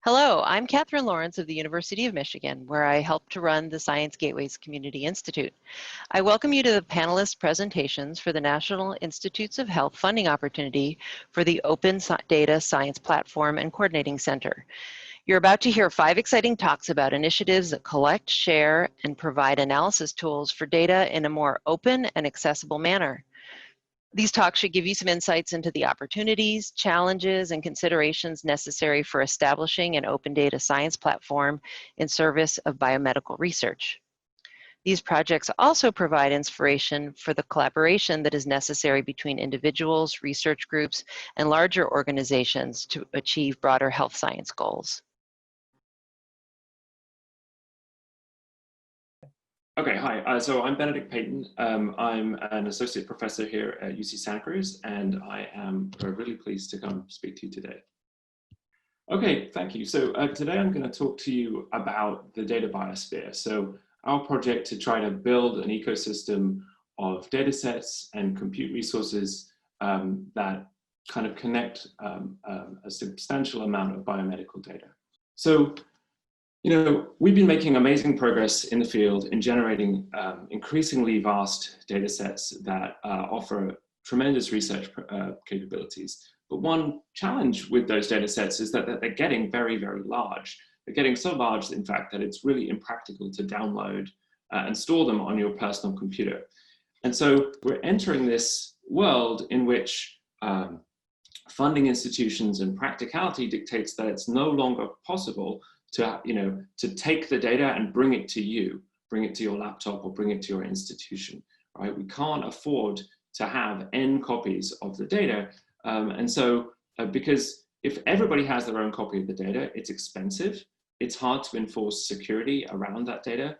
Hello, I'm Catherine Lawrence of the University of Michigan, where I help to run the Science Gateways Community Institute. I welcome you to the panelist presentations for the National Institutes of Health funding opportunity for the Open Data Science Platform and Coordinating Center. You're about to hear 5 exciting talks about initiatives that collect, share, and provide analysis tools for data in a more open and accessible manner. These talks should give you some insights into the opportunities, challenges, and considerations necessary for establishing an open data science platform in service of biomedical research. These projects also provide inspiration for the collaboration that is necessary between individuals, research groups, and larger organizations to achieve broader health science goals. Okay, hi. So I'm Benedict Paten. I'm an associate professor here at UC Santa Cruz, and I am really pleased to come speak to you today. Okay, thank you. So today I'm going to talk to you about the data biosphere. So our project to try to build an ecosystem of data sets and compute resources that kind of connect a substantial amount of biomedical data. So we've been making amazing progress in the field in generating increasingly vast data sets that offer tremendous research capabilities. But one challenge with those data sets is that they're getting very, very large. They're getting so large, in fact, that it's really impractical to download and store them on your personal computer. And so we're entering this world in which funding institutions and practicality dictates that it's no longer possible to take the data and bring it to you, bring it to your laptop or bring it to your institution, right? We can't afford to have N copies of the data. And so because if everybody has their own copy of the data, it's expensive. It's hard to enforce security around that data.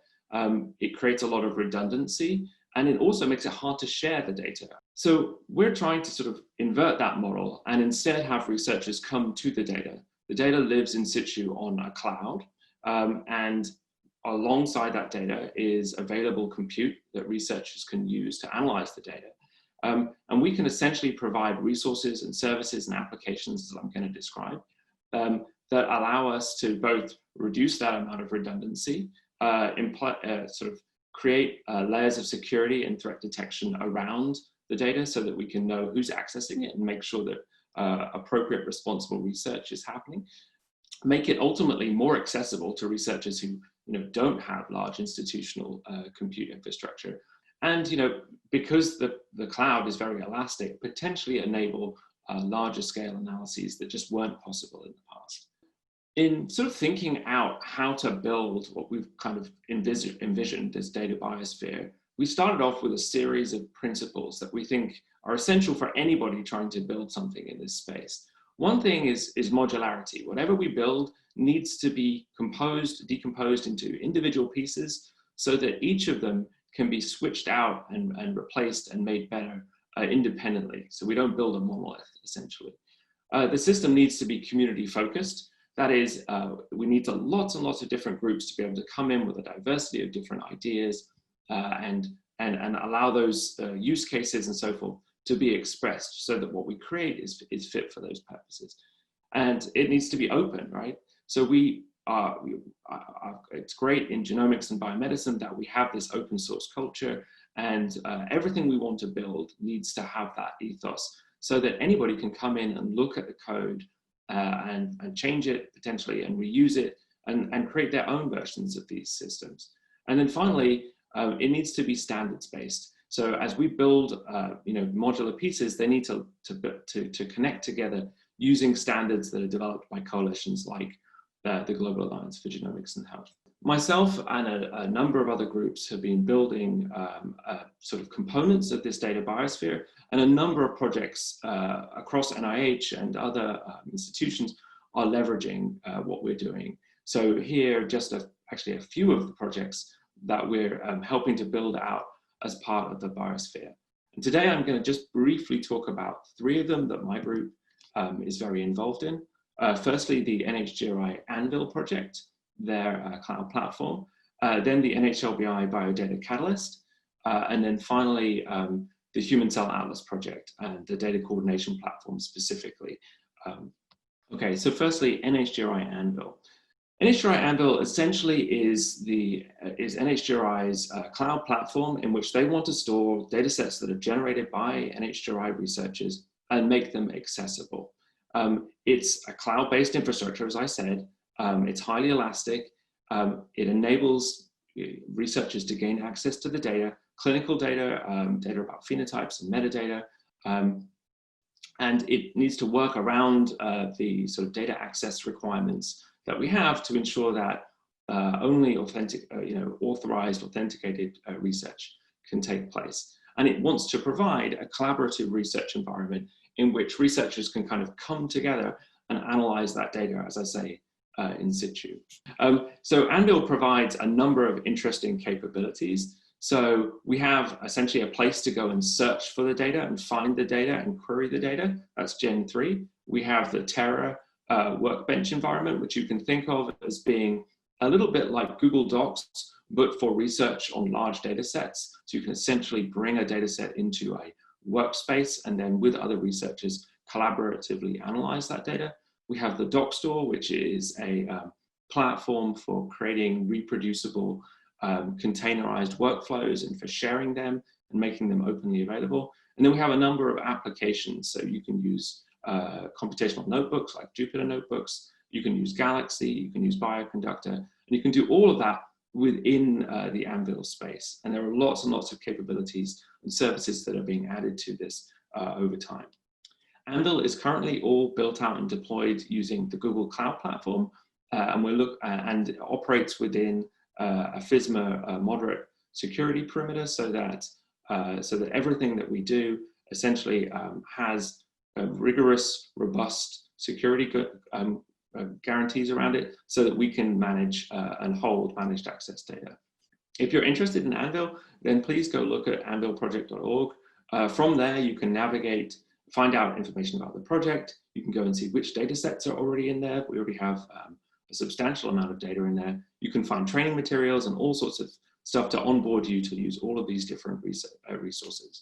It creates a lot of redundancy, and it also makes it hard to share the data. So we're trying to sort of invert that model and instead have researchers come to the data. The data lives in situ on a cloud, and alongside that data is available compute that researchers can use to analyze the data. And we can essentially provide resources and services and applications, as I'm going to describe, that allow us to both reduce that amount of redundancy, sort of create layers of security and threat detection around the data so that we can know who's accessing it and make sure that appropriate responsible research is happening, make it ultimately more accessible to researchers who don't have large institutional compute infrastructure, and because the cloud is very elastic, potentially enable larger scale analyses that just weren't possible in the past. In sort of thinking out how to build what we've kind of envisioned as data biosphere, we started off with a series of principles that we think are essential for anybody trying to build something in this space. One thing is modularity. Whatever we build needs to be decomposed into individual pieces so that each of them can be switched out and replaced and made better independently. So we don't build a monolith, essentially. The system needs to be community focused. That is, we need lots and lots of different groups to be able to come in with a diversity of different ideas and allow those use cases and so forth to be expressed so that what we create is fit for those purposes. And it needs to be open, right? So it's great in genomics and biomedicine that we have this open source culture, and everything we want to build needs to have that ethos so that anybody can come in and look at the code and change it potentially and reuse it and create their own versions of these systems. And then finally, it needs to be standards based. So as we build modular pieces, they need to connect together using standards that are developed by coalitions like the Global Alliance for Genomics and Health. Myself and a number of other groups have been building sort of components of this data biosphere, and a number of projects across NIH and other institutions are leveraging what we're doing. So here, just actually a few of the projects that we're helping to build out as part of the biosphere. And today I'm going to just briefly talk about 3 of them that my group is very involved in. Firstly, the NHGRI Anvil project, their cloud platform, then the NHLBI Biodata Catalyst, and then finally the Human Cell Atlas project and the data coordination platform specifically. Okay, so firstly, NHGRI Anvil. NHGRI Anvil essentially is NHGRI's cloud platform in which they want to store data sets that are generated by NHGRI researchers and make them accessible. It's a cloud-based infrastructure, as I said. It's highly elastic. It enables researchers to gain access to the data, clinical data, data about phenotypes and metadata, and it needs to work around the sort of data access requirements that we have to ensure that only authorized, authenticated research can take place. And it wants to provide a collaborative research environment in which researchers can kind of come together and analyze that data, as I say, in situ. So Anvil provides a number of interesting capabilities. So we have essentially a place to go and search for the data and find the data and query the data. That's Gen 3. We have the Terra workbench environment, which you can think of as being a little bit like Google Docs, but for research on large data sets. So you can essentially bring a data set into a workspace and then with other researchers collaboratively analyze that data. We have the Doc Store, which is a platform for creating reproducible containerized workflows and for sharing them and making them openly available. And then we have a number of applications. So you can use computational notebooks like Jupyter notebooks, you can use Galaxy, you can use Bioconductor, and you can do all of that within the Anvil space. And there are lots and lots of capabilities and services that are being added to this over time. Anvil is currently all built out and deployed using the Google Cloud Platform, and it operates within a FISMA moderate security perimeter, so that everything that we do essentially has rigorous, robust security guarantees around it, so that we can manage and hold managed access data. If you're interested in Anvil, then please go look at anvilproject.org. From there, you can navigate, find out information about the project. You can go and see which data sets are already in there. We already have a substantial amount of data in there. You can find training materials and all sorts of stuff to onboard you to use all of these different resources.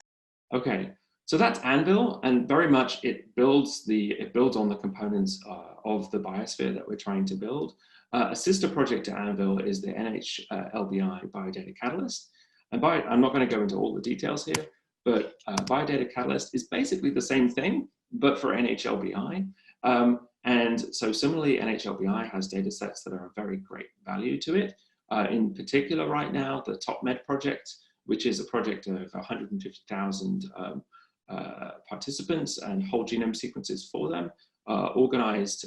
Okay, so that's Anvil, and very much it builds on the components of the biosphere that we're trying to build. A sister project to Anvil is the NHLBI Biodata Catalyst. And I'm not going to go into all the details here, but Biodata Catalyst is basically the same thing, but for NHLBI. And so similarly, NHLBI has data sets that are of very great value to it. In particular right now, the TopMed project, which is a project of 150,000 participants and whole genome sequences for them, organized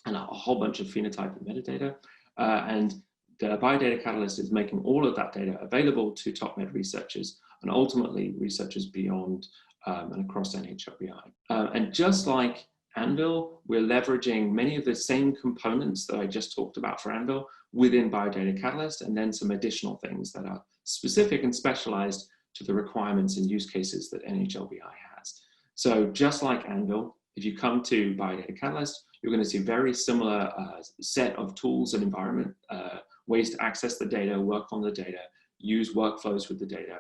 and a whole bunch of phenotype and metadata. And the Biodata Catalyst is making all of that data available to TopMed researchers and ultimately researchers beyond and across NHLBI. And just like Anvil, we're leveraging many of the same components that I just talked about for Anvil within Biodata Catalyst, and then some additional things that are specific and specialized to the requirements and use cases that NHLBI has. So just like Anvil, if you come to Biodata Catalyst, you're going to see very similar set of tools and environment, ways to access the data, work on the data, use workflows with the data.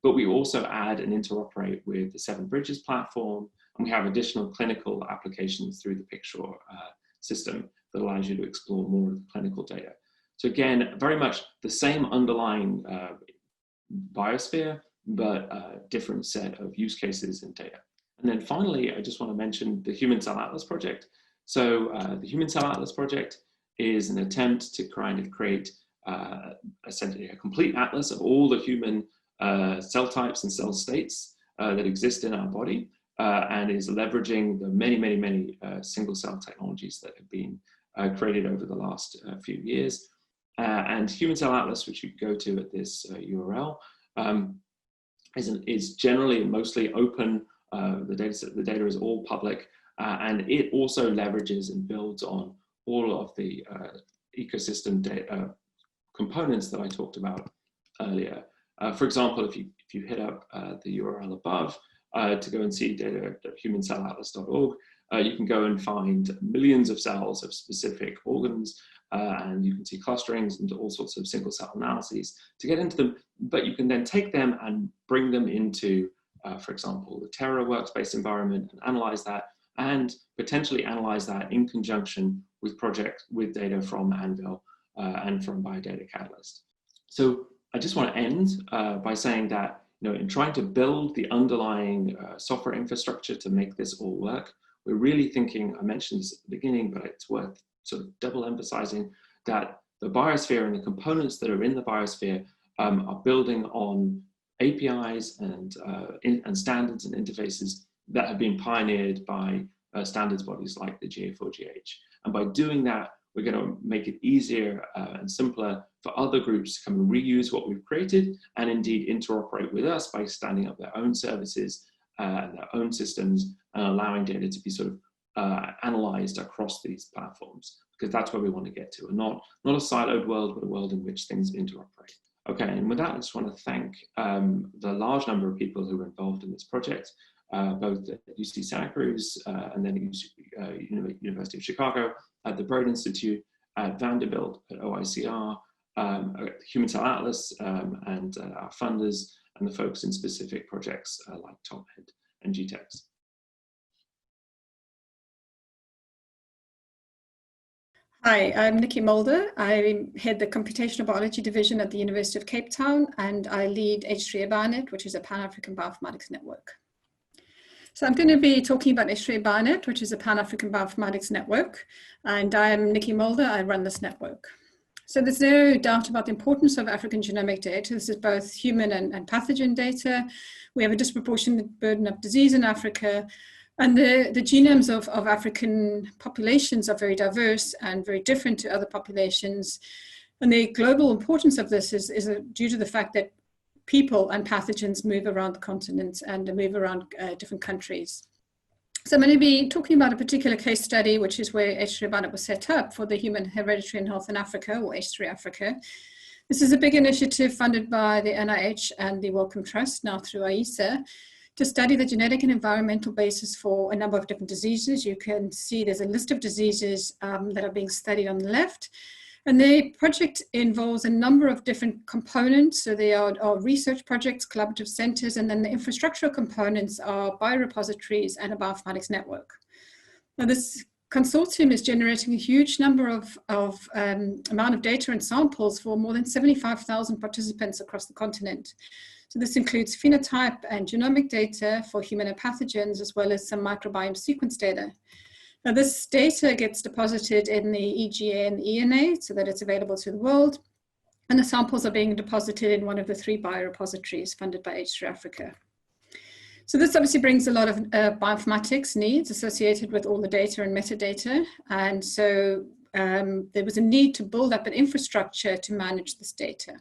But we also add and interoperate with the 7 Bridges platform, and we have additional clinical applications through the Picture system that allows you to explore more of the clinical data. So again, very much the same underlying biosphere, but a different set of use cases and data. And then finally, I just want to mention the Human Cell Atlas project. So the Human Cell Atlas project is an attempt to kind of create essentially a complete atlas of all the human cell types and cell states that exist in our body, and is leveraging the many single cell technologies that have been created over the last few years. And Human Cell Atlas, which you can go to at this URL, is generally mostly open. The data is all public, and it also leverages and builds on all of the ecosystem data components that I talked about earlier. For example, if you hit up the URL above to go and see data at humancellatlas.org, you can go and find millions of cells of specific organs, and you can see clusterings and all sorts of single cell analyses to get into them. But you can then take them and bring them into, for example, the Terra workspace environment and analyze that, and potentially analyze that in conjunction with data from Anvil and from Biodata Catalyst. So I just want to end by saying that, in trying to build the underlying software infrastructure to make this all work, we're really thinking, I mentioned this at the beginning, but it's worth sort of double emphasizing that the biosphere and the components that are in the biosphere are building on APIs and standards and interfaces that have been pioneered by standards bodies like the GA4GH. And by doing that, we're going to make it easier and simpler for other groups to come and reuse what we've created and indeed interoperate with us by standing up their own services and their own systems and allowing data to be sort of analyzed across these platforms, because that's where we want to get to, and not a siloed world, but a world in which things interoperate. Okay, and with that, I just want to thank the large number of people who were involved in this project, both at UC Santa Cruz and then at University of Chicago, at the Broad Institute, at Vanderbilt, at OICR, at Human Cell Atlas, and our funders, and the folks in specific projects like TopHead and GTEx. Hi, I'm Nicola Mulder. I head the Computational Biology Division at the University of Cape Town, and I lead H3A-BioNet, which is a Pan-African bioinformatics network. So I'm going to be talking about H3A-BioNet, which is a Pan-African bioinformatics network, and I'm Nicola Mulder. I run this network. So there's no doubt about the importance of African genomic data. This is both human and pathogen data. We have a disproportionate burden of disease in Africa. And the genomes of African populations are very diverse and very different to other populations. And the global importance of this is due to the fact that people and pathogens move around the continent and move around different countries. So I'm going to be talking about a particular case study, which is where H3A-BioNet was set up for the Human Hereditary and Health in Africa, or H3 Africa. This is a big initiative funded by the NIH and the Wellcome Trust, now through ISSAf, to study the genetic and environmental basis for a number of different diseases. You can see there's a list of diseases that are being studied on the left. And the project involves a number of different components. So they are research projects, collaborative centers, and then the infrastructural components are biorepositories and a bioinformatics network. Now this consortium is generating a huge number of amount of data and samples for more than 75,000 participants across the continent. So this includes phenotype and genomic data for human pathogens, as well as some microbiome sequence data. Now this data gets deposited in the EGA and the ENA so that it's available to the world. And the samples are being deposited in one of the 3 biorepositories funded by H3 Africa. So this obviously brings a lot of bioinformatics needs associated with all the data and metadata. And so there was a need to build up an infrastructure to manage this data.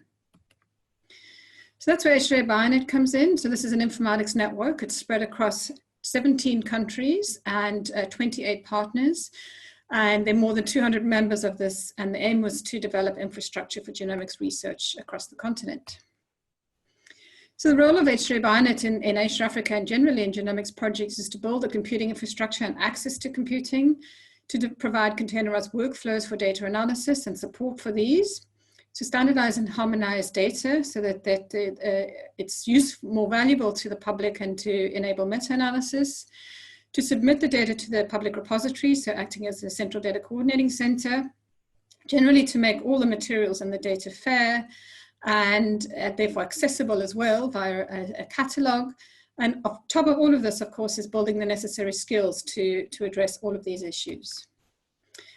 So that's where H3A-BioNet comes in. So this is an informatics network. It's spread across 17 countries and 28 partners. And there are more than 200 members of this. And the aim was to develop infrastructure for genomics research across the continent. So the role of H3A-BioNet in H3 Africa and generally in genomics projects is to build a computing infrastructure and access to computing, to provide containerized workflows for data analysis and support for these, to standardize and harmonize data so that it's more valuable to the public and to enable meta-analysis, to submit the data to the public repository, so acting as a central data coordinating center, generally to make all the materials and the data fair and therefore accessible as well via a catalog. And on top of all of this, of course, is building the necessary skills to address all of these issues.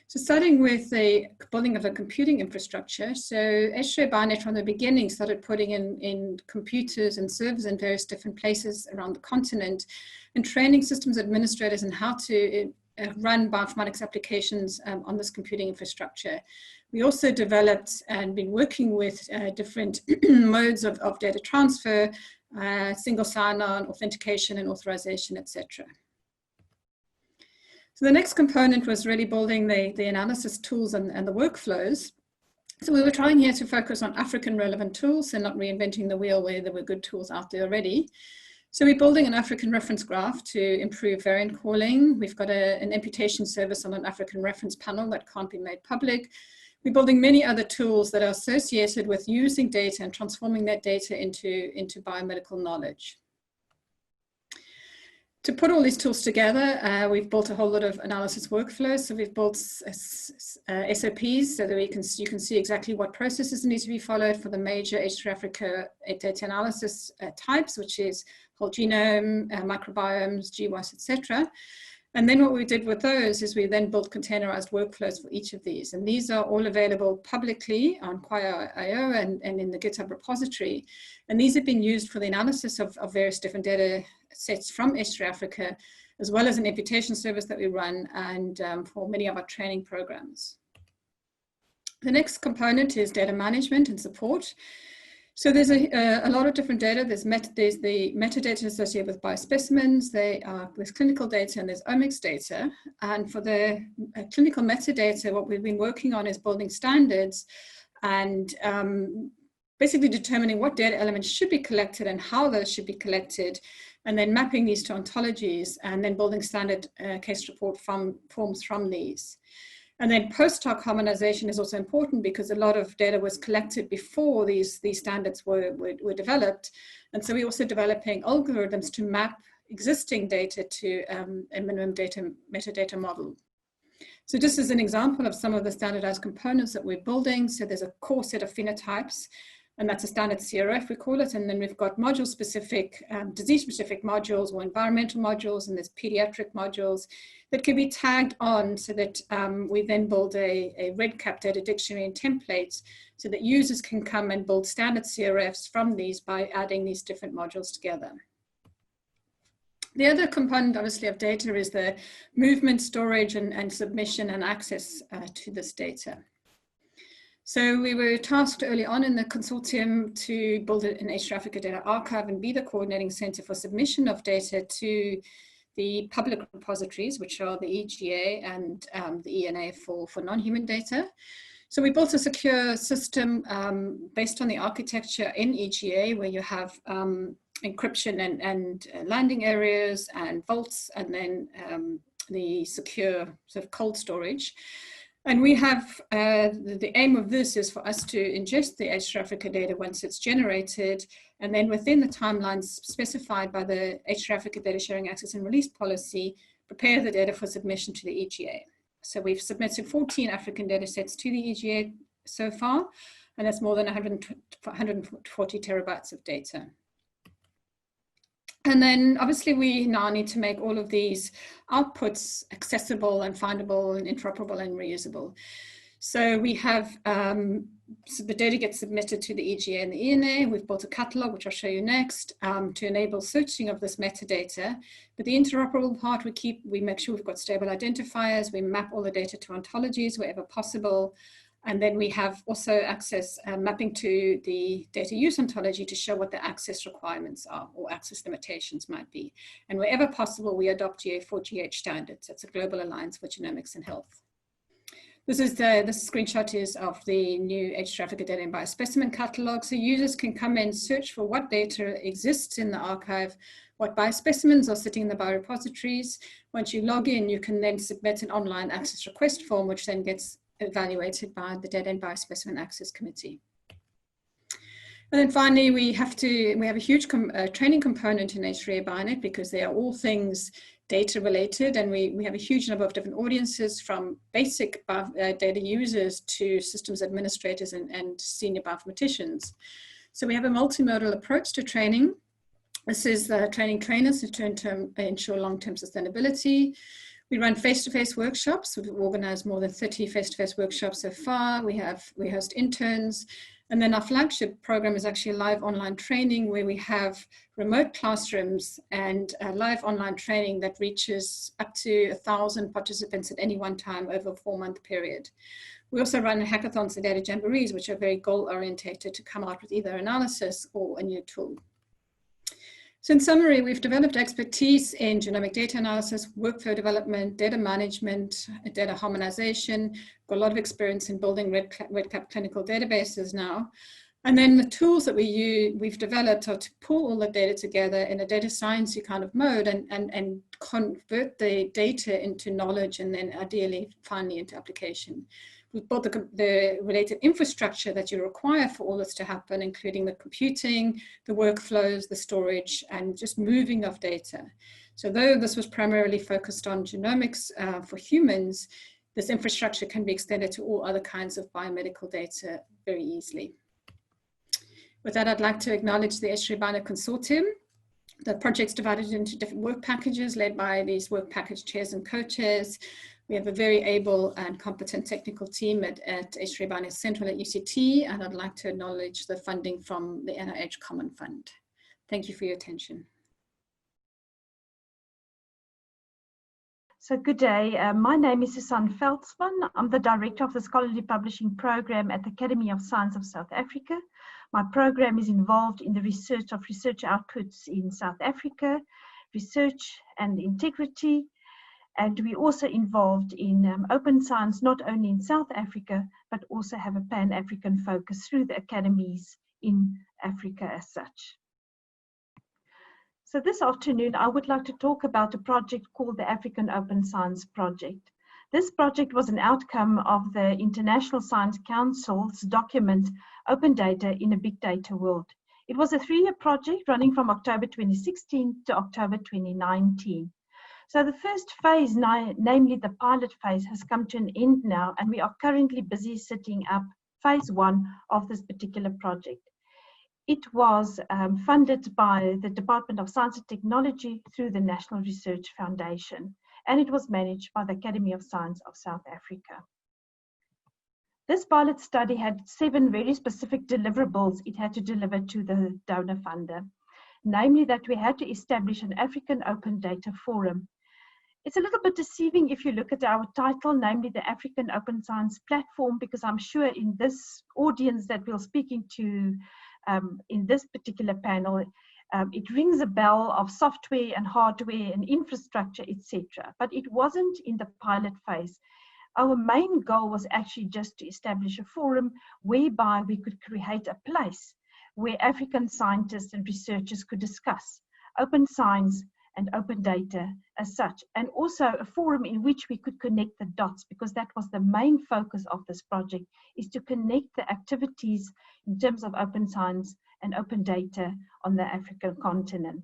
So starting with the building of a computing infrastructure, so H3A-BioNet from the beginning started putting in computers and servers in various different places around the continent and training systems administrators in how to run bioinformatics applications on this computing infrastructure. We also developed and been working with different modes of data transfer, single sign-on, authentication and authorization, etc. So the next component was really building the analysis tools and the workflows. So we were trying here to focus on African relevant tools and not reinventing the wheel where there were good tools out there already. So we're building an African reference graph to improve variant calling. We've got an imputation service on an African reference panel that can't be made public. We're building many other tools that are associated with using data and transforming that data into biomedical knowledge. To put all these tools together, we've built a whole lot of analysis workflows. So we've built SOPs so that you can see exactly what processes need to be followed for the major H3 Africa data analysis types, which is whole genome, microbiomes, GWAS, etc. And then what we did with those is we then built containerized workflows for each of these. And these are all available publicly on Quire.io and in the GitHub repository. And these have been used for the analysis of various different data sets from H3 Africa, as well as an imputation service that we run and for many of our training programs. The next component is data management and support. So there's a lot of different data. There's the metadata associated with biospecimens, there's clinical data, and there's omics data. And for the clinical metadata, what we've been working on is building standards and basically determining what data elements should be collected and how those should be collected, and then mapping these to ontologies, and then building standard case report forms from these. And then post-hoc harmonization is also important because a lot of data was collected before these standards were developed. And so we're also developing algorithms to map existing data to a minimum data metadata model. So just as an example of some of the standardized components that we're building, so there's a core set of phenotypes, and that's a standard CRF, we call it. And then we've got module-specific, disease-specific modules or environmental modules, and there's pediatric modules that can be tagged on so that we then build a REDCap data dictionary and templates so that users can come and build standard CRFs from these by adding these different modules together. The other component, obviously, of data is the movement, storage, and submission and access to this data. So we were tasked early on in the consortium to build an H3 Africa data archive and be the coordinating center for submission of data to the public repositories, which are the EGA and the ENA for non-human data. So we built a secure system based on the architecture in EGA, where you have encryption and landing areas and vaults, and then the secure sort of cold storage. And we have, the aim of this is for us to ingest the H3 Africa data once it's generated, and then within the timelines specified by the H3 Africa Data Sharing Access and Release Policy, prepare the data for submission to the EGA. So we've submitted 14 African data sets to the EGA so far, and that's more than 140 terabytes of data. And then obviously we now need to make all of these outputs accessible and findable and interoperable and reusable. So we have, so the data gets submitted to the EGA and the ENA. We've built a catalog, which I'll show you next, to enable searching of this metadata. But the interoperable part, we make sure we've got stable identifiers. We map all the data to ontologies wherever possible. And then we have also access mapping to the data use ontology to show what the access requirements are or access limitations might be. And wherever possible, we adopt GA4GH standards. That's a global alliance for genomics and health. This screenshot is of the new H3 Africa data and biospecimen catalog. So users can come in, search for what data exists in the archive, what biospecimens are sitting in the biorepositories. Once you log in, you can then submit an online access request form, which then gets evaluated by the Data and Biospecimen Access Committee. And then finally, we have a huge training component in H3 Bionet because they are all things data related, and we have a huge number of different audiences, from basic data users to systems administrators and senior bioinformaticians. So we have a multimodal approach to training. This is training trainers to ensure long-term sustainability. We run face-to-face workshops. We've organized more than 30 face-to-face workshops so far. We host interns. And then our flagship program is actually a live online training where we have remote classrooms and live online training that reaches up to 1,000 participants at any one time over a 4-month period. We also run hackathons and data jamborees, which are very goal-orientated to come out with either analysis or a new tool. So in summary, we've developed expertise in genomic data analysis, workflow development, data management, data harmonization, got a lot of experience in building REDCap clinical databases now. And then the tools that we've developed are to pull all the data together in a data sciencey kind of mode and convert the data into knowledge and then ideally finally into application. We've built the related infrastructure that you require for all this to happen, including the computing, the workflows, the storage, and just moving of data. So though this was primarily focused on genomics for humans, this infrastructure can be extended to all other kinds of biomedical data very easily. With that, I'd like to acknowledge the H3 Consortium. The project's divided into different work packages led by these work package chairs and co-chairs. We have a very able and competent technical team at H3 Central at UCT, and I'd like to acknowledge the funding from the NIH Common Fund. Thank you for your attention. So good day, my name is Veldsman. I'm the Director of the Scholarly Publishing Program at the Academy of Science of South Africa. My program is involved in the research of research outputs in South Africa, research and integrity, and we're also involved in open science, not only in South Africa, but also have a Pan-African focus through the academies in Africa as such. So this afternoon, I would like to talk about a project called the African Open Science Project. This project was an outcome of the International Science Council's document, Open Data in a Big Data World. It was a 3-year project running from October 2016 to October 2019. So the first phase, namely the pilot phase, has come to an end now, and we are currently busy setting up phase 1 of this particular project. It was funded by the Department of Science and Technology through the National Research Foundation, and it was managed by the Academy of Science of South Africa. This pilot study had 7 very specific deliverables it had to deliver to the donor funder, namely that we had to establish an African Open Data Forum. It's a little bit deceiving if you look at our title, namely the African Open Science Platform, because I'm sure in this audience that we're speaking to in this particular panel, it rings a bell of software and hardware and infrastructure, etc. But it wasn't in the pilot phase. Our main goal was actually just to establish a forum whereby we could create a place where African scientists and researchers could discuss open science and open data as such, and also a forum in which we could connect the dots, because that was the main focus of this project, is to connect the activities in terms of open science and open data on the African continent.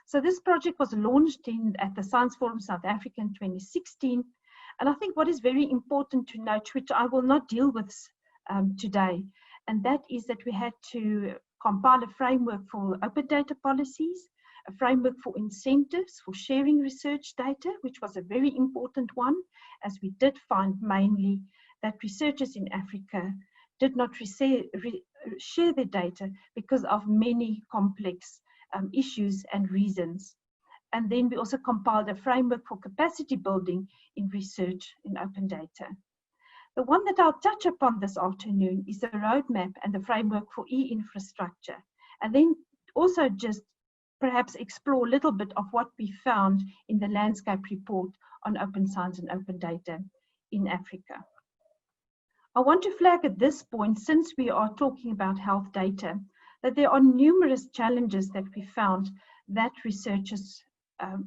So this project was launched at the Science Forum South Africa in 2016, and I think what is very important to note, which I will not deal with today, and that is that we had to compile a framework for open data policies, a framework for incentives for sharing research data, which was a very important one, as we did find mainly that researchers in Africa did not share their data because of many complex issues and reasons. And then we also compiled a framework for capacity building in research in open data. The one that I'll touch upon this afternoon is the roadmap and the framework for e-infrastructure, and then also just perhaps explore a little bit of what we found in the landscape report on open science and open data in Africa. I want to flag at this point, since we are talking about health data, that there are numerous challenges that we found that researchers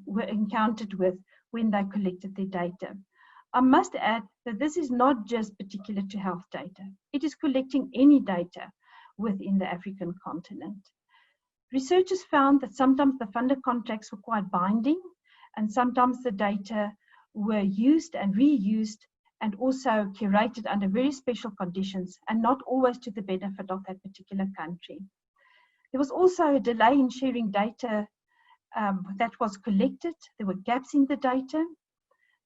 were encountered with when they collected their data. I must add that this is not just particular to health data. It is collecting any data within the African continent. Researchers found that sometimes the funder contracts were quite binding, and sometimes the data were used and reused and also curated under very special conditions and not always to the benefit of that particular country. There was also a delay in sharing data that was collected. There were gaps in the data.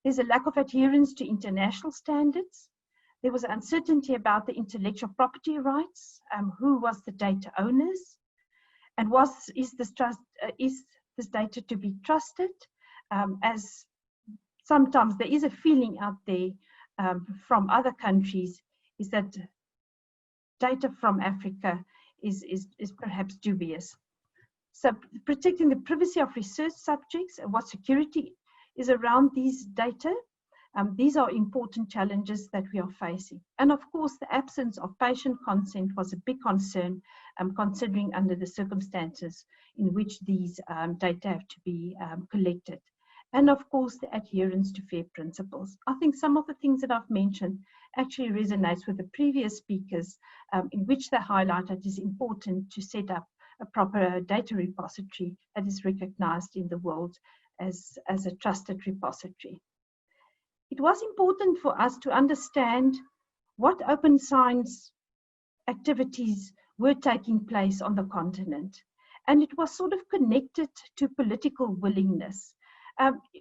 There's a lack of adherence to international standards. There was uncertainty about the intellectual property rights, who was the data owners, and is this data to be trusted? As sometimes there is a feeling out there from other countries is that data from Africa is perhaps dubious. So protecting the privacy of research subjects and what security is around these data, these are important challenges that we are facing. And of course, the absence of patient consent was a big concern, considering under the circumstances in which these data have to be collected. And of course, the adherence to FAIR principles. I think some of the things that I've mentioned actually resonates with the previous speakers, in which they highlighted it is important to set up a proper data repository that is recognized in the world as a trusted repository. It was important for us to understand what open science activities were taking place on the continent. And it was sort of connected to political willingness.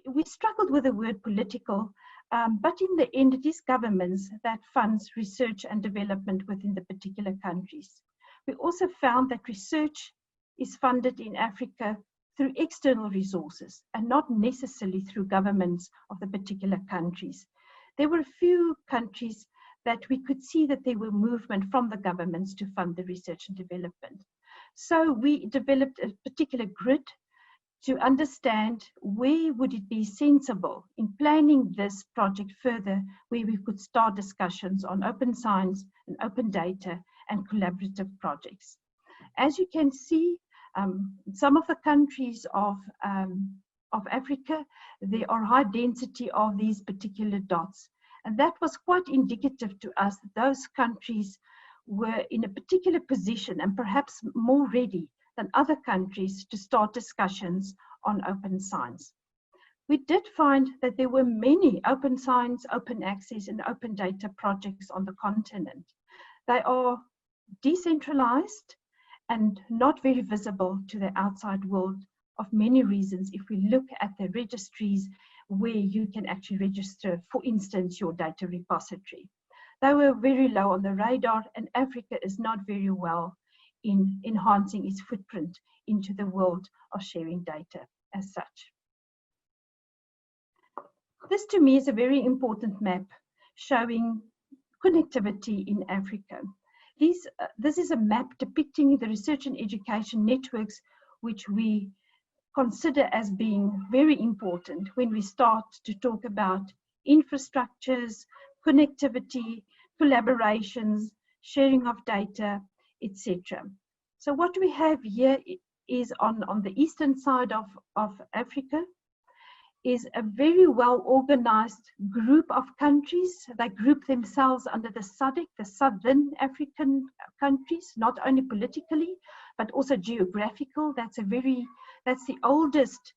We struggled with the word political, but in the end, it is governments that funds research and development within the particular countries. We also found that research is funded in Africa through external resources and not necessarily through governments of the particular countries. There were a few countries that we could see that there were movement from the governments to fund the research and development. So we developed a particular grid to understand where would it be sensible in planning this project further, where we could start discussions on open science and open data and collaborative projects. As you can see, some of the countries of Africa, there are high density of these particular dots. And that was quite indicative to us that those countries were in a particular position and perhaps more ready than other countries to start discussions on open science. We did find that there were many open science, open access, and open data projects on the continent. They are decentralized and not very visible to the outside world of many reasons. If we look at the registries where you can actually register, for instance, your data repository. They were very low on the radar, and Africa is not very well in enhancing its footprint into the world of sharing data as such. This to me is a very important map showing connectivity in Africa. This is a map depicting the research and education networks which we consider as being very important when we start to talk about infrastructures, connectivity, collaborations, sharing of data, etc. So what we have here is on the eastern side of Africa is a very well organized group of countries. They group themselves under the SADC, the Southern African countries, not only politically, but also geographical. That's the oldest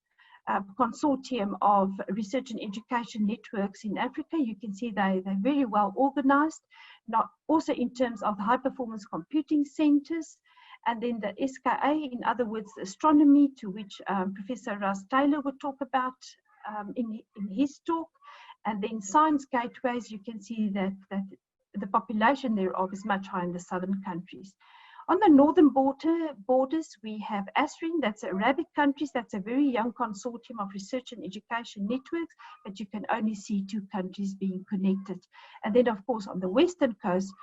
consortium of research and education networks in Africa. You can see they're very well organized, not also in terms of high performance computing centers, and then the SKA, in other words, the astronomy, to which Professor Russ Taylor would talk about in his talk, and then science gateways. You can see that the population thereof is much higher in the southern countries. On the northern borders, we have ASRIN, that's Arabic countries. That's a very young consortium of research and education networks, but you can only see 2 countries being connected. And then, of course, on the western coast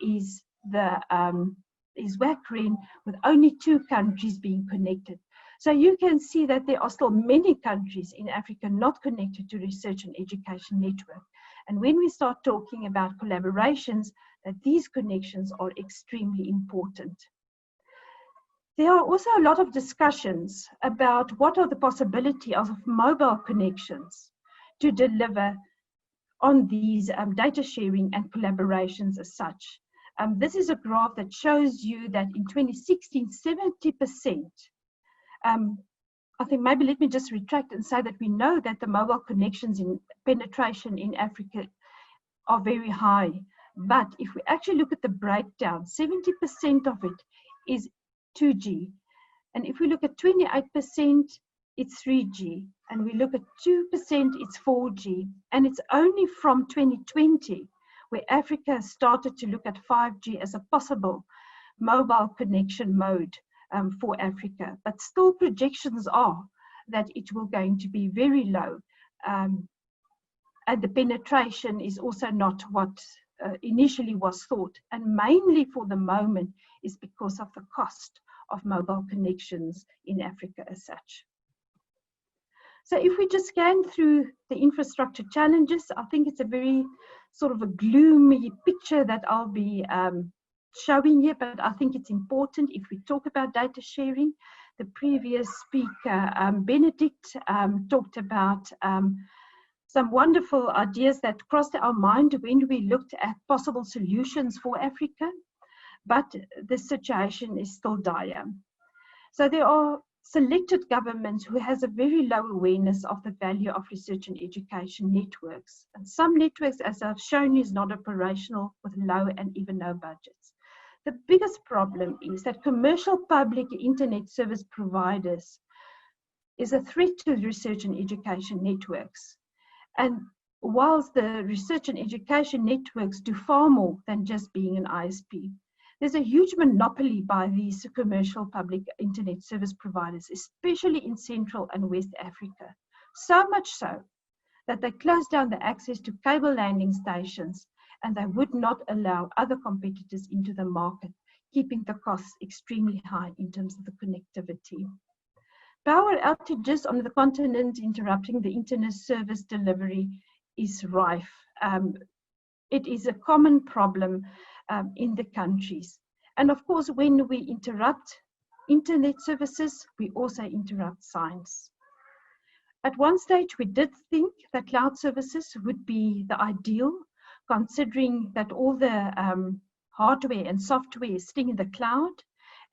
is WACRIN, with only 2 countries being connected. So you can see that there are still many countries in Africa not connected to research and education network. And when we start talking about collaborations, that these connections are extremely important. There are also a lot of discussions about what are the possibilities of mobile connections to deliver on these data sharing and collaborations as such. This is a graph that shows you that in 2016, 70%, I think maybe let me just retract and say that we know that the mobile connections in penetration in Africa are very high. But if we actually look at the breakdown, 70% of it is 2G. And if we look at 28%, it's 3G. And we look at 2%, it's 4G. And it's only from 2020 where Africa started to look at 5G as a possible mobile connection mode for Africa. But still projections are that it will going to be very low. And the penetration is also not what initially was thought, and mainly for the moment is because of the cost of mobile connections in Africa as such. So if we just scan through the infrastructure challenges, I think it's a very sort of a gloomy picture that I'll be showing here, but I think it's important if we talk about data sharing. The previous speaker, Benedict, talked about some wonderful ideas that crossed our mind when we looked at possible solutions for Africa, but the situation is still dire. So there are selected governments who has a very low awareness of the value of research and education networks. And some networks, as I've shown you, is not operational with low and even no budgets. The biggest problem is that commercial public internet service providers is a threat to research and education networks. And whilst the research and education networks do far more than just being an ISP, there's a huge monopoly by these commercial public internet service providers, especially in Central and West Africa. So much so that they closed down the access to cable landing stations, and they would not allow other competitors into the market, keeping the costs extremely high in terms of the connectivity. Power outages on the continent interrupting the internet service delivery is rife. It is a common problem in the countries. And of course, when we interrupt internet services, we also interrupt science. At one stage, we did think that cloud services would be the ideal, considering that all the hardware and software is sitting in the cloud,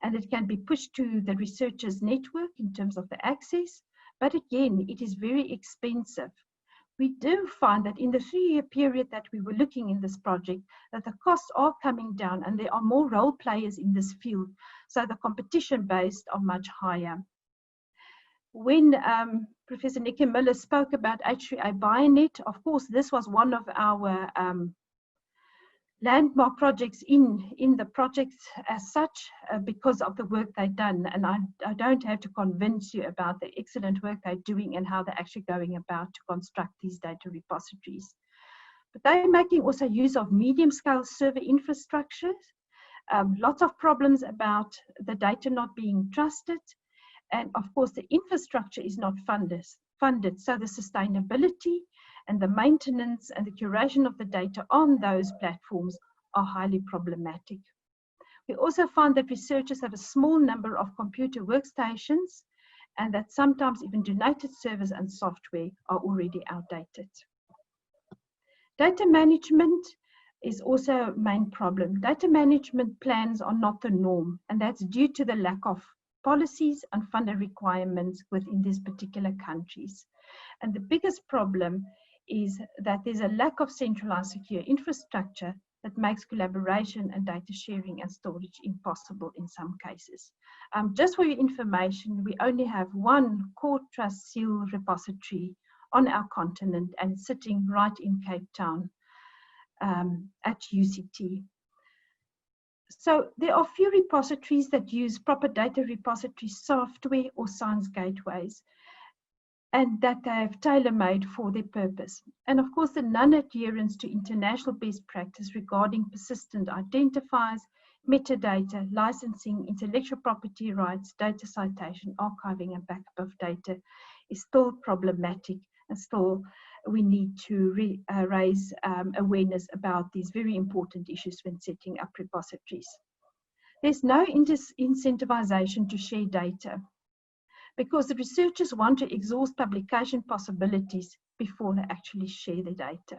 and it can be pushed to the researchers' network in terms of the access. But again, it is very expensive. We do find that in the 3-year period that we were looking in this project, that the costs are coming down and there are more role players in this field. So the competition based are much higher. When Professor Nicola spoke about H3A Bionet, of course, this was one of our landmark projects in the projects as such, because of the work they've done. And I don't have to convince you about the excellent work they're doing and how they're actually going about to construct these data repositories. But they're making also use of medium-scale server infrastructures, lots of problems about the data not being trusted, and of course the infrastructure is not funded. So the sustainability and the maintenance and the curation of the data on those platforms are highly problematic. We also find that researchers have a small number of computer workstations, and that sometimes even donated servers and software are already outdated. Data management is also a main problem. Data management plans are not the norm, and that's due to the lack of policies and funder requirements within these particular countries. And the biggest problem is that there's a lack of centralized secure infrastructure that makes collaboration and data sharing and storage impossible in some cases. Just for your information, we only have one core trust seal repository on our continent and sitting right in Cape Town at UCT. So there are few repositories that use proper data repository software or science gateways, and that they have tailor-made for their purpose. And of course, the non-adherence to international best practice regarding persistent identifiers, metadata, licensing, intellectual property rights, data citation, archiving, and backup of data is still problematic, and still we need to raise awareness about these very important issues when setting up repositories. There's no incentivization to share data, because the researchers want to exhaust publication possibilities before they actually share the data.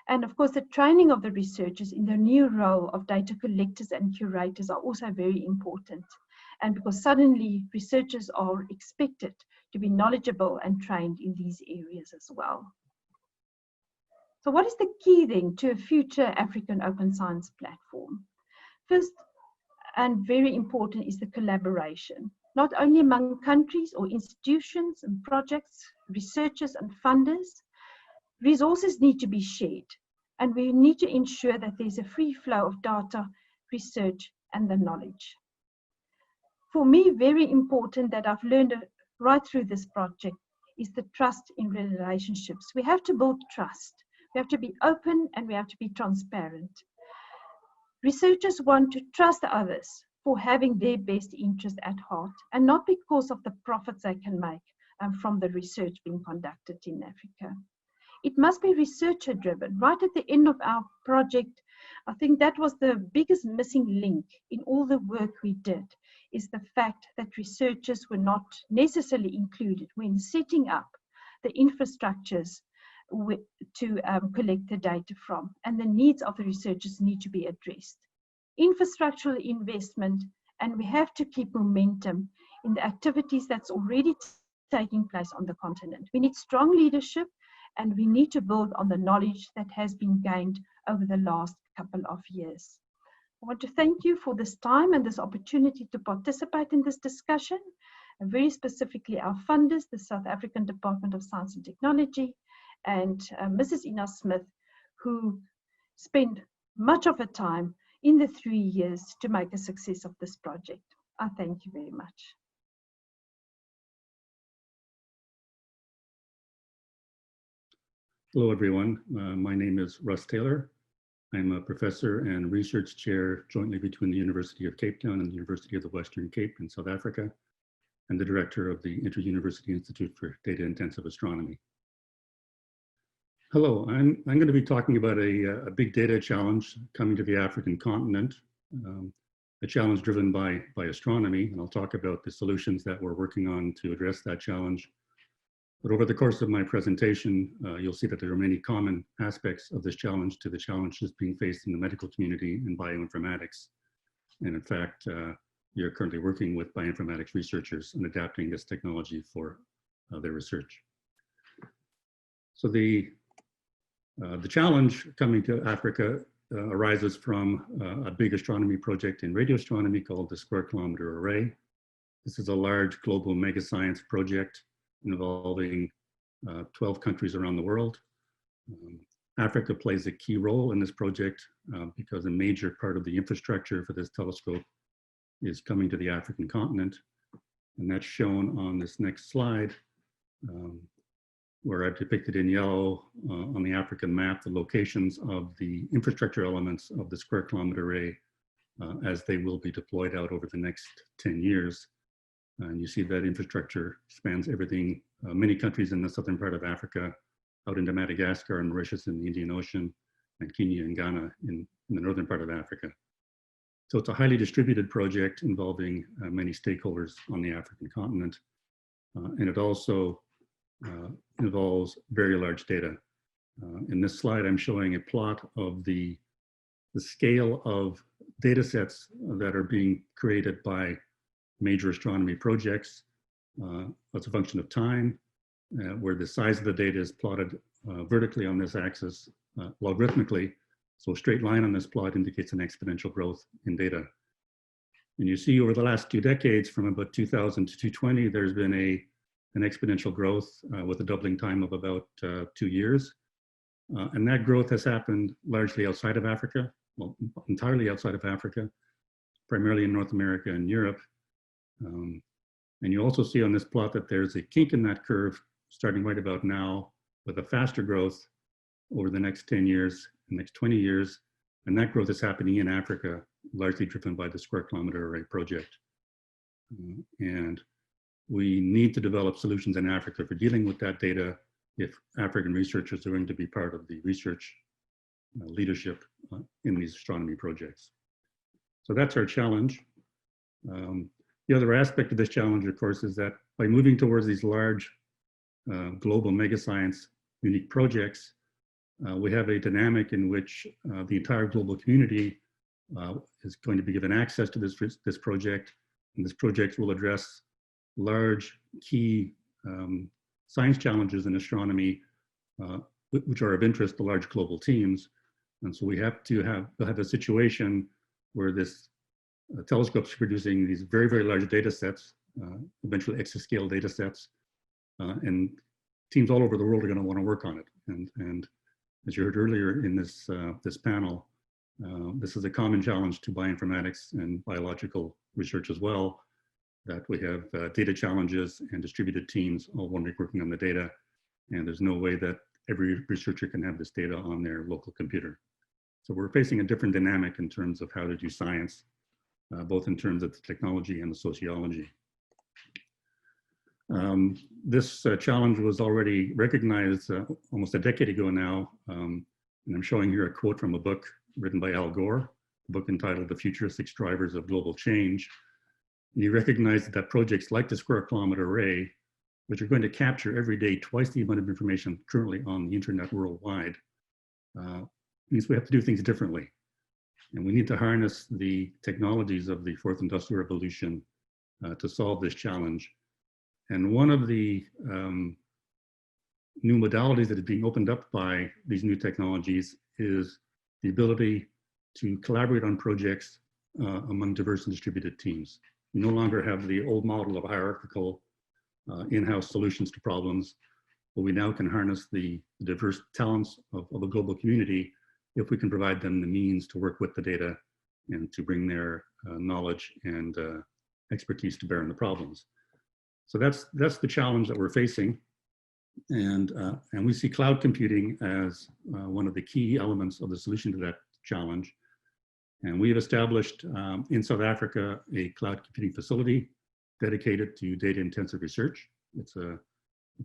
And of course, the training of the researchers in their new role of data collectors and curators are also very important. And because suddenly researchers are expected to be knowledgeable and trained in these areas as well. So what is the key then to a future African open science platform? First, and very important, is the collaboration, not only among countries or institutions and projects, researchers and funders. Resources need to be shared, and we need to ensure that there's a free flow of data, research, and the knowledge. For me, very important that I've learned right through this project is the trust in relationships. We have to build trust. We have to be open and we have to be transparent. Researchers want to trust others for having their best interest at heart, and not because of the profits they can make from the research being conducted in Africa. It must be researcher driven. Right at the end of our project, I think that was the biggest missing link in all the work we did, is the fact that researchers were not necessarily included when setting up the infrastructures to collect the data from, and the needs of the researchers need to be addressed. Infrastructural investment, and we have to keep momentum in the activities that's already taking place on the continent. We need strong leadership, and we need to build on the knowledge that has been gained over the last couple of years. I want to thank you for this time and this opportunity to participate in this discussion, and very specifically our funders, the South African Department of Science and Technology, and Mrs. Ina Smith, who spent much of her time in the 3 years to make a success of this project. I thank you very much. Hello, everyone. My name is Russ Taylor. I'm a professor and research chair jointly between the University of Cape Town and the University of the Western Cape in South Africa, and the director of the Inter-University Institute for Data-Intensive Astronomy. Hello, I'm going to be talking about a big data challenge coming to the African continent, a challenge driven by astronomy, and I'll talk about the solutions that we're working on to address that challenge. But over the course of my presentation, you'll see that there are many common aspects of this challenge to the challenges being faced in the medical community in bioinformatics. And in fact, we are currently working with bioinformatics researchers in adapting this technology for their research. So the challenge coming to Africa arises from a big astronomy project in radio astronomy called the Square Kilometer Array. This is a large global mega science project involving 12 countries around the world. Africa plays a key role in this project because a major part of the infrastructure for this telescope is coming to the African continent. And that's shown on this next slide, where I've depicted in yellow on the African map the locations of the infrastructure elements of the Square Kilometer Array as they will be deployed out over the next 10 years. And you see that infrastructure spans everything, many countries in the southern part of Africa, out into Madagascar and Mauritius in the Indian Ocean, and Kenya and Ghana in the northern part of Africa. So it's a highly distributed project involving many stakeholders on the African continent. And it also involves very large data. In this slide, I'm showing a plot of the scale of data sets that are being created by major astronomy projects. As a function of time, where the size of the data is plotted vertically on this axis, logarithmically. So a straight line on this plot indicates an exponential growth in data. And you see over the last 2 decades, from about 2000 to 2020, there's been an exponential growth with a doubling time of about 2 years. And that growth has happened largely outside of Africa, well, entirely outside of Africa, primarily in North America and Europe. And you also see on this plot that there's a kink in that curve starting right about now with a faster growth over the next 10 years, the next 20 years. And that growth is happening in Africa, largely driven by the Square Kilometer Array project. And we need to develop solutions in Africa for dealing with that data if African researchers are going to be part of the research leadership in these astronomy projects. So that's our challenge. The other aspect of this challenge, of course, is that by moving towards these large global mega science unique projects, we have a dynamic in which the entire global community is going to be given access to this project, and this project will address large key science challenges in astronomy, which are of interest to large global teams. And so we have to have a situation where this telescope's producing these very, very large data sets, eventually exascale data sets, and teams all over the world are going to want to work on it. And as you heard earlier in this, this panel, this is a common challenge to bioinformatics and biological research as well, that we have data challenges and distributed teams all working on the data. And there's no way that every researcher can have this data on their local computer. So we're facing a different dynamic in terms of how to do science, both in terms of the technology and the sociology. This challenge was already recognized almost a decade ago now. And I'm showing here a quote from a book written by Al Gore, a book entitled The Futuristic Drivers of Global Change. And he recognized that projects like the Square Kilometer Array, which are going to capture every day twice the amount of information currently on the internet worldwide, means we have to do things differently. And we need to harness the technologies of the fourth industrial revolution to solve this challenge. And one of the new modalities that is being opened up by these new technologies is the ability to collaborate on projects among diverse and distributed teams. We no longer have the old model of hierarchical in-house solutions to problems, but we now can harness the diverse talents of a global community if we can provide them the means to work with the data and to bring their knowledge and expertise to bear on the problems. So that's the challenge that we're facing. And we see cloud computing as one of the key elements of the solution to that challenge. And we have established in South Africa a cloud computing facility dedicated to data-intensive research. It's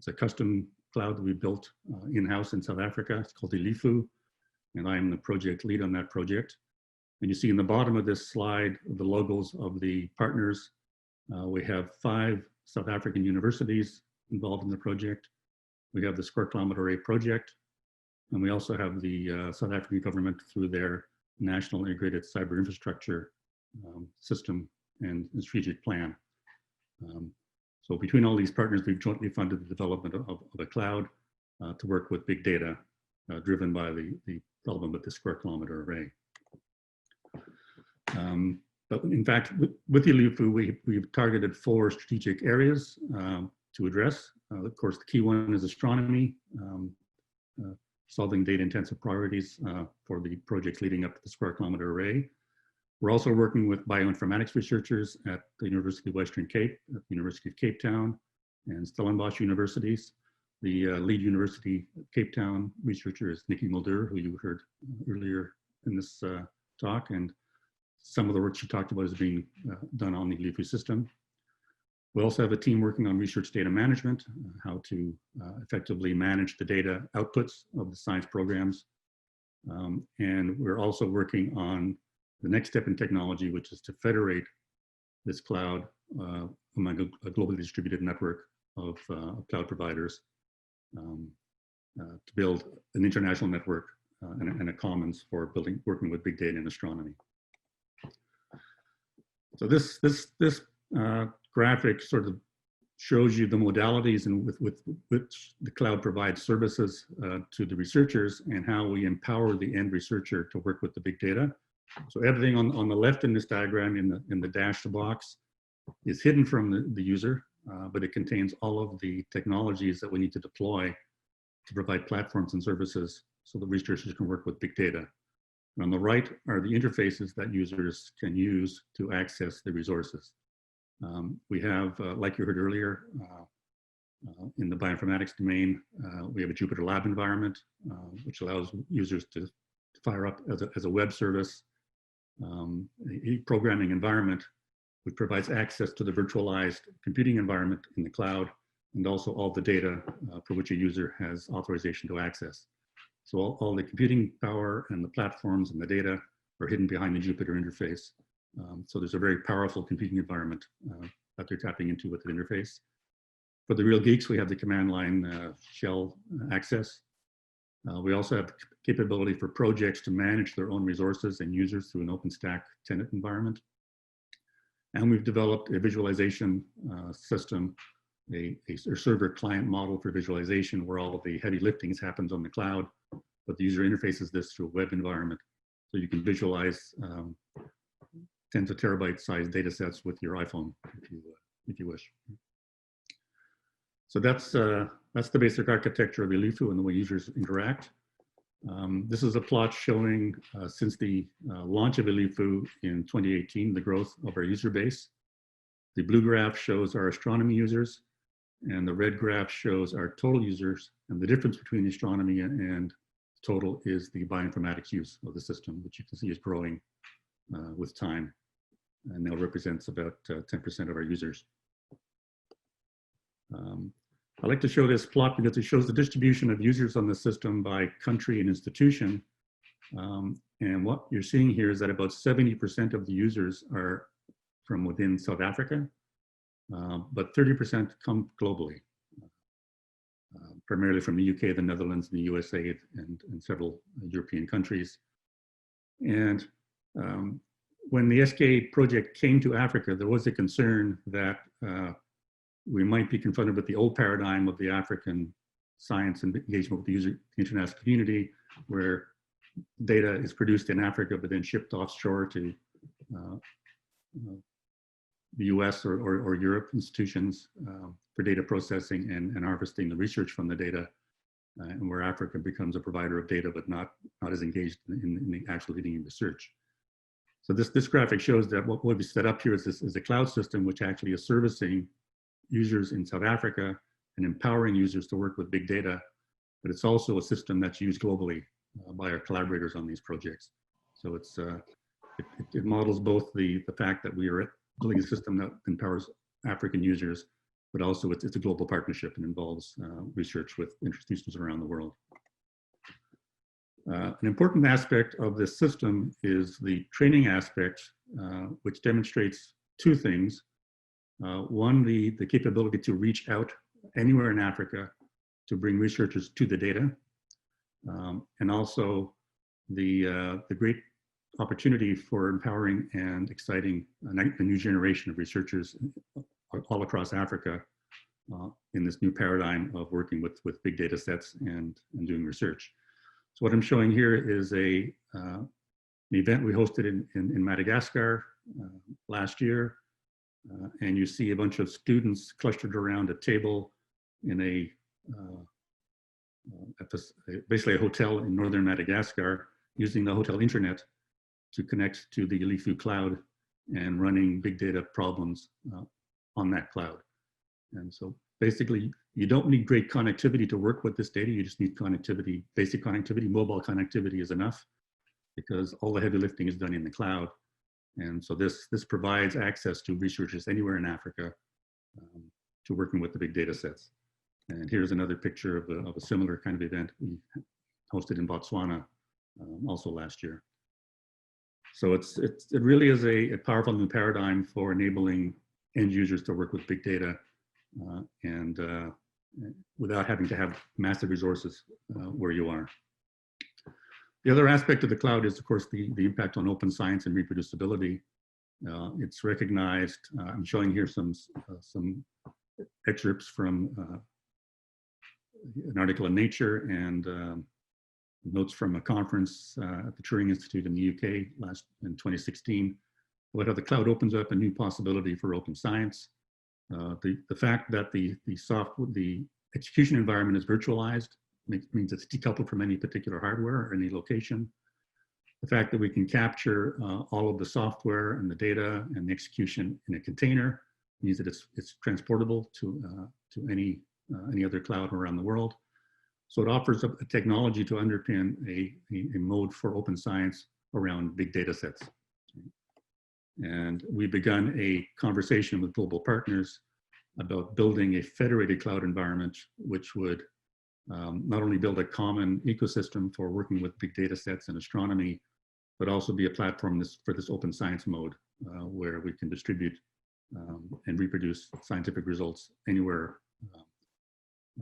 a custom cloud that we built in-house in South Africa. It's called ILIFU, and I am the project lead on that project. And you see in the bottom of this slide the logos of the partners. We have 5 South African universities involved in the project. We have the Square Kilometre Array project, and we also have the South African government through their National Integrated Cyber Infrastructure System and Strategic Plan. So between all these partners, we've jointly funded the development of a cloud to work with big data driven by the development of the Square Kilometre Array. But in fact, with the ILIFU, we've targeted 4 strategic areas to address. Of course, the key one is astronomy, solving data-intensive priorities for the projects leading up to the Square Kilometre Array. We're also working with bioinformatics researchers at the University of Western Cape, at the University of Cape Town, and Stellenbosch universities. The lead University of Cape Town researcher is Nicola Mulder, who you heard earlier in this talk, and some of the work she talked about is being done on the ILIFU system. We also have a team working on research data management, how to effectively manage the data outputs of the science programs. And we're also working on the next step in technology, which is to federate this cloud among a globally distributed network of cloud providers to build an international network and a commons for working with big data and astronomy. So this graphic sort of shows you the modalities and with which the cloud provides services to the researchers and how we empower the end researcher to work with the big data. So everything on the left in this diagram in the dashed box is hidden from the user, but it contains all of the technologies that we need to deploy to provide platforms and services so that researchers can work with big data. And on the right are the interfaces that users can use to access the resources. We have, like you heard earlier, in the bioinformatics domain, we have a Jupyter Lab environment, which allows users to fire up as a web service, a programming environment, which provides access to the virtualized computing environment in the cloud, and also all the data for which a user has authorization to access. So all the computing power and the platforms and the data are hidden behind the Jupyter interface. So there's a very powerful computing environment that they're tapping into with the interface. For the real geeks, we have the command line shell access. We also have the capability for projects to manage their own resources and users through an OpenStack tenant environment. And we've developed a visualization system, a server client model for visualization where all of the heavy lifting happens on the cloud, but the user interfaces this through a web environment. So you can visualize tens of terabyte size data sets with your iPhone if you wish. So that's the basic architecture of ILIFU and the way users interact. This is a plot showing since the launch of ILIFU in 2018, the growth of our user base. The blue graph shows our astronomy users, and the red graph shows our total users. And the difference between astronomy and total is the bioinformatics use of the system, which you can see is growing with time, and now represents about 10% of our users. I like to show this plot because it shows the distribution of users on the system by country and institution. And what you're seeing here is that about 70% of the users are from within South Africa, but 30% come globally, primarily from the UK, the Netherlands, the USA, and several European countries. And when the SK project came to Africa, there was a concern that we might be confronted with the old paradigm of the African science and engagement with the international community, where data is produced in Africa but then shipped offshore to the US or Europe institutions for data processing and harvesting the research from the data, and where Africa becomes a provider of data but not as engaged in the actual leading research. So this graphic shows that what we've set up here is a cloud system which actually is servicing users in South Africa and empowering users to work with big data, but it's also a system that's used globally by our collaborators on these projects. So it models both the fact that we are building a system that empowers African users, but also it's a global partnership and involves research with institutions around the world. An important aspect of this system is the training aspect, which demonstrates two things. One, the capability to reach out anywhere in Africa to bring researchers to the data, and also the great opportunity for empowering and exciting a new generation of researchers all across Africa in this new paradigm of working with big data sets and doing research. So what I'm showing here is an event we hosted in Madagascar last year. And you see a bunch of students clustered around a table in basically a hotel in northern Madagascar, using the hotel internet to connect to the ILIFU cloud and running big data problems on that cloud. And so basically, you don't need great connectivity to work with this data. You just need connectivity, basic connectivity. Mobile connectivity is enough because all the heavy lifting is done in the cloud. And so this provides access to researchers anywhere in Africa to working with the big data sets. And here's another picture of a similar kind of event we hosted in Botswana also last year. So it really is a powerful new paradigm for enabling end users to work with big data and without having to have massive resources where you are. The other aspect of the cloud is, of course, the impact on open science and reproducibility. It's recognized. I'm showing here some excerpts from an article in Nature and notes from a conference at the Turing Institute in the UK in 2016, about how the cloud opens up a new possibility for open science. The fact that the execution environment is virtualized means it's decoupled from any particular hardware or any location. The fact that we can capture all of the software and the data and the execution in a container means that it's transportable to any other cloud around the world. So it offers a technology to underpin a mode for open science around big data sets. And we've begun a conversation with global partners about building a federated cloud environment, which would not only build a common ecosystem for working with big data sets and astronomy, but also be a platform for this open science mode, where we can distribute and reproduce scientific results anywhere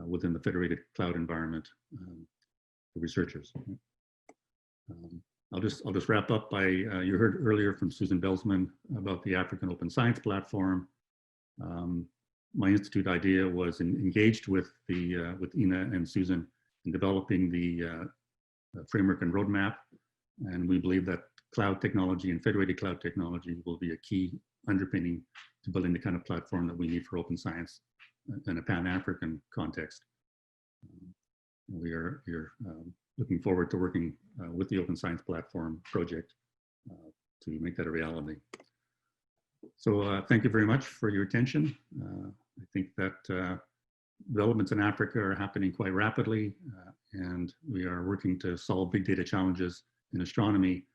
within the federated cloud environment for researchers. I'll just wrap up by, you heard earlier from Susan Veldsman about the African Open Science Platform. My institute idea was engaged with Ina and Susan in developing the framework and roadmap. And we believe that cloud technology and federated cloud technology will be a key underpinning to building the kind of platform that we need for open science in a Pan-African context. We are looking forward to working with the Open Science Platform project to make that a reality. So thank you very much for your attention. I think that developments in Africa are happening quite rapidly, and we are working to solve big data challenges in astronomy,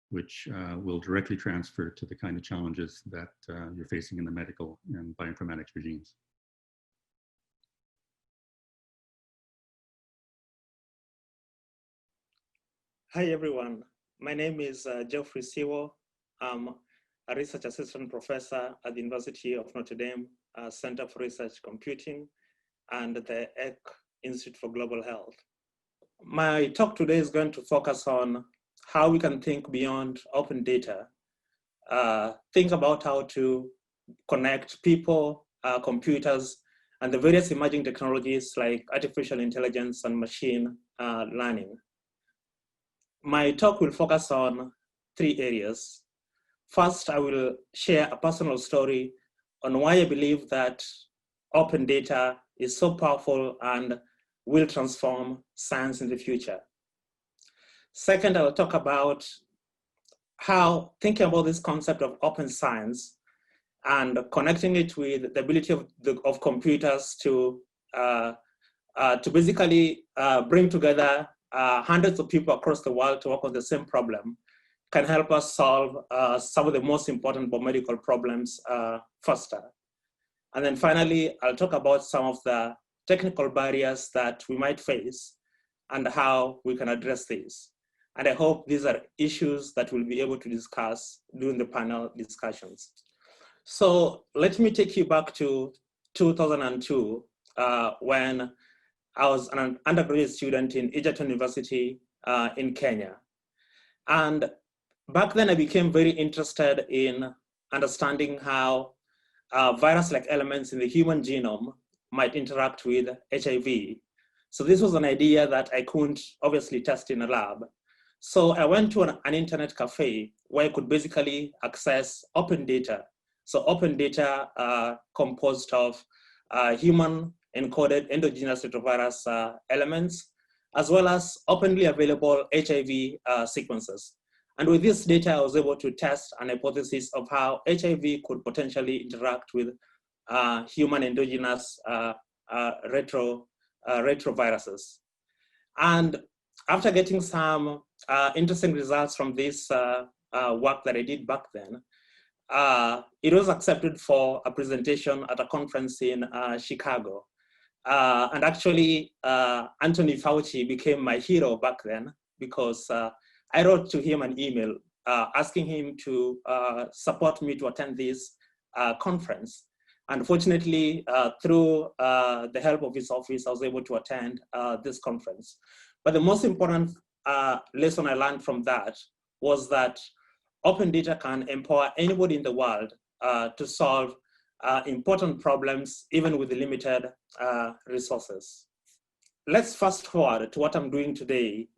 which will directly transfer to the kind of challenges that you're facing in the medical and bioinformatics regimes. Hi, everyone. My name is Geoffrey Siwo. I'm a research assistant professor at the University of Notre Dame Center for Research Computing and the EC Institute for Global Health. My talk today is going to focus on how we can think beyond open data think about how to connect people, computers, and the various emerging technologies like artificial intelligence and machine learning. My talk will focus on 3 areas. First, I will share a personal story on why I believe that open data is so powerful and will transform science in the future. Second, I will talk about how thinking about this concept of open science and connecting it with the ability of computers to basically bring together hundreds of people across the world to work on the same problem can help us solve some of the most important biomedical problems faster. And then finally, I'll talk about some of the technical barriers that we might face and how we can address these. And I hope these are issues that we'll be able to discuss during the panel discussions. So let me take you back to 2002 when I was an undergraduate student in Egerton University in Kenya. And back then I became very interested in understanding how virus-like elements in the human genome might interact with HIV. So this was an idea that I couldn't obviously test in a lab. So I went to an internet cafe where I could basically access open data. So open data composed of human encoded endogenous retrovirus elements, as well as openly available HIV sequences. And with this data, I was able to test an hypothesis of how HIV could potentially interact with human endogenous retroviruses. And after getting some interesting results from this work that I did back then, it was accepted for a presentation at a conference in Chicago. And actually, Anthony Fauci became my hero back then because I wrote to him an email asking him to support me to attend this conference. Unfortunately, through the help of his office, I was able to attend this conference. But the most important lesson I learned from that was that open data can empower anybody in the world to solve important problems, even with limited resources. Let's fast forward to what I'm doing today,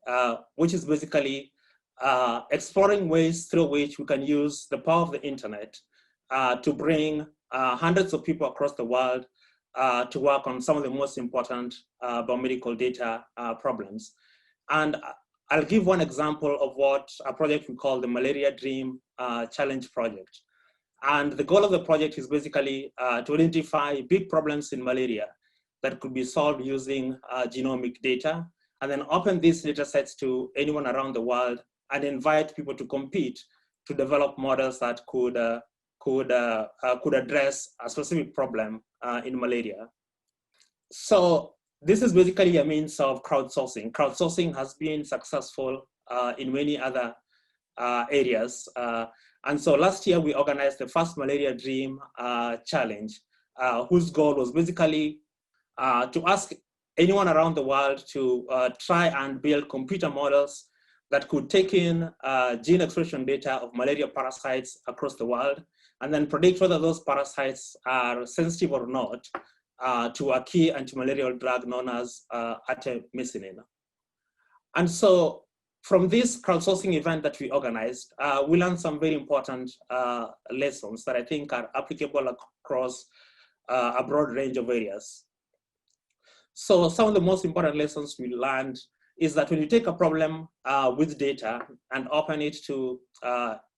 which is basically exploring ways through which we can use the power of the internet to bring hundreds of people across the world to work on some of the most important biomedical data problems. And I'll give one example of what a project we call the Malaria Dream Challenge Project. And the goal of the project is basically to identify big problems in malaria that could be solved using genomic data, and then open these data sets to anyone around the world and invite people to compete to develop models that could address a specific problem in malaria. So this is basically a means of crowdsourcing. Crowdsourcing has been successful in many other areas. And so last year we organized the first Malaria Dream Challenge, whose goal was basically to ask anyone around the world to try and build computer models that could take in gene expression data of malaria parasites across the world, and then predict whether those parasites are sensitive or not to a key antimalarial drug known as artemisinin. And so from this crowdsourcing event that we organized, we learned some very important lessons that I think are applicable across a broad range of areas. So some of the most important lessons we learned is that when you take a problem with data and open it to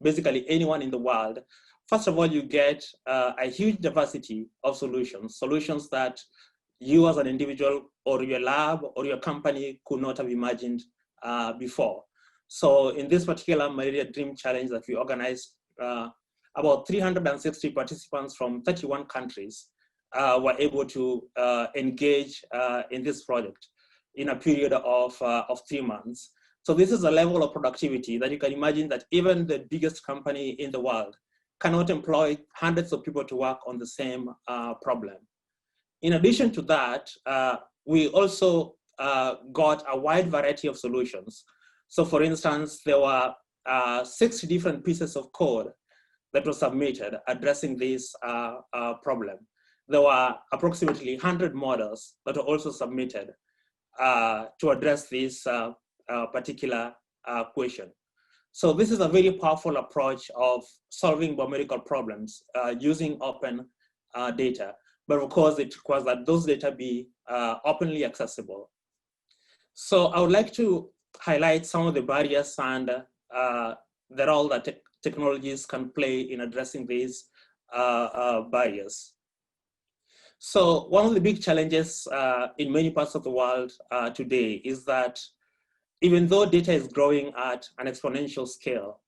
basically anyone in the world, first of all, you get a huge diversity of solutions that you as an individual or your lab or your company could not have imagined before. So in this particular Malaria Dream Challenge that we organized, about 360 participants from 31 countries were able to engage in this project in a period of 3 months. So this is a level of productivity that you can imagine that even the biggest company in the world cannot employ hundreds of people to work on the same problem. In addition to that, we also got a wide variety of solutions. So for instance, there were 6 different pieces of code that was submitted addressing this problem. There were approximately 100 models that were also submitted to address this particular question. So this is a very powerful approach of solving biomedical problems using open data, but of course it requires that those data be openly accessible. So I would like to highlight some of the barriers and the role that technologies can play in addressing these barriers. So one of the big challenges in many parts of the world today is that even though data is growing at an exponential scale,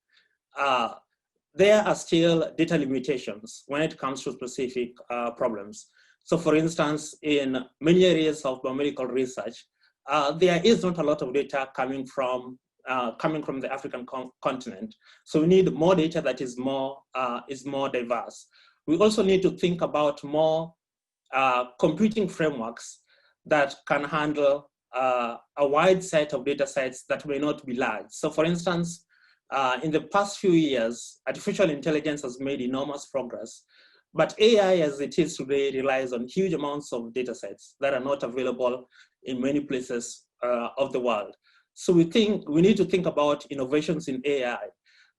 there are still data limitations when it comes to specific problems. So for instance, in many areas of biomedical research, there is not a lot of data coming from the African continent. So we need more data that is more diverse. We also need to think about more computing frameworks that can handle a wide set of data sets that may not be large. So for instance, in the past few years, artificial intelligence has made enormous progress, but AI as it is today relies on huge amounts of data sets that are not available in many places of the world. So we need to think about innovations in AI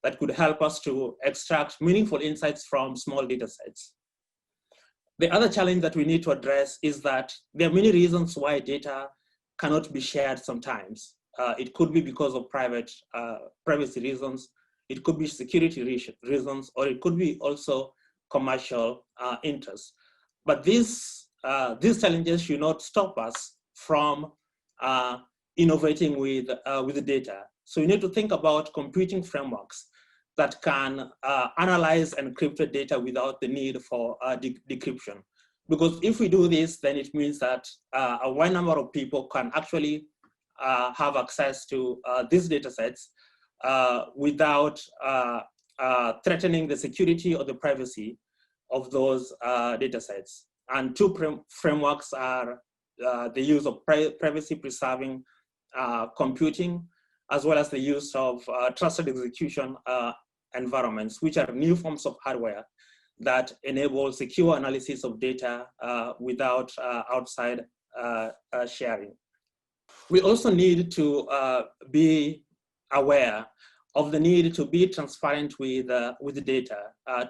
that could help us to extract meaningful insights from small data sets. The other challenge that we need to address is that there are many reasons why data cannot be shared sometimes. It could be because of privacy reasons, it could be security reasons, or it could be also commercial interests. But these challenges should not stop us from innovating with the data. So we need to think about computing frameworks that can analyze encrypted data without the need for decryption. Because if we do this, then it means that a wide number of people can actually have access to these data sets without threatening the security or the privacy of those data sets. And two frameworks are the use of privacy-preserving computing, as well as the use of trusted execution environments, which are new forms of hardware that enable secure analysis of data without outside sharing. We also need to be aware of the need to be transparent with the data,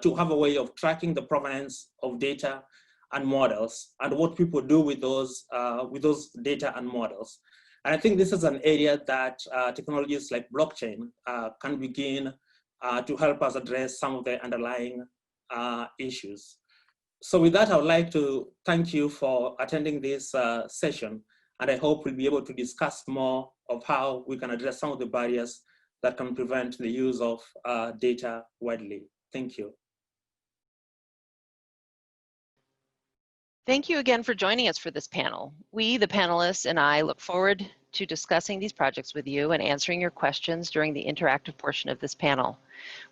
to have a way of tracking the provenance of data and models and what people do with those data and models. And I think this is an area that technologies like blockchain can begin to help us address some of the underlying issues. So with that, I would like to thank you for attending this session, and I hope we'll be able to discuss more of how we can address some of the barriers that can prevent the use of data widely. Thank you. Thank you again for joining us for this panel. We, the panelists, and I look forward to discussing these projects with you and answering your questions during the interactive portion of this panel.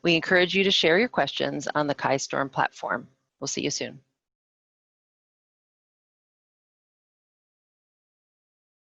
We encourage you to share your questions on the KaiStorm platform. We'll see you soon.